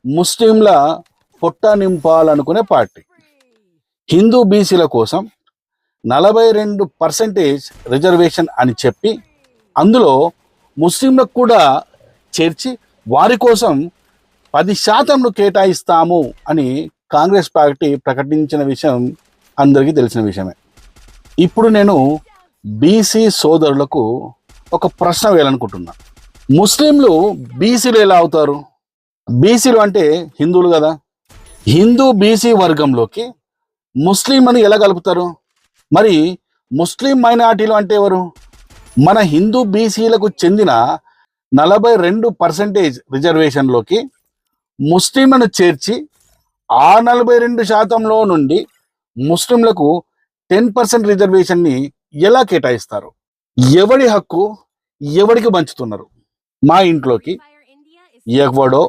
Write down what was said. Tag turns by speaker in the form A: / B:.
A: ముస్లింల పొట్ట నింపాలనుకునే పార్టీ. హిందూ బీసీల కోసం 42% రిజర్వేషన్ అని చెప్పి అందులో ముస్లింలకు కూడా చేర్చి వారి కోసం 10% కేటాయిస్తాము అని కాంగ్రెస్ పార్టీ ప్రకటించిన విషయం అందరికీ తెలిసిన విషయమే. ఇప్పుడు నేను బీసీ సోదరులకు ఒక ప్రశ్న వేయాలనుకుంటున్నా. ముస్లింలు బీసీలు ఎలా అవుతారు? బీసీలు అంటే హిందువులు కదా. హిందూ బీసీ వర్గంలోకి ముస్లిం అని ఎలా కలుపుతారు? మరి ముస్లిం మైనారిటీలు అంటే ఎవరు? మన హిందూ బీసీలకు చెందిన 42% రిజర్వేషన్లోకి ముస్లింలను చేర్చి ఆ 42%లో నుండి ముస్లింలకు 10% రిజర్వేషన్ని ఎలా కేటాయిస్తారు? ఎవడి హక్కు ఎవడికి పంచుతున్నారు? మా ఇంట్లోకి ఎవడో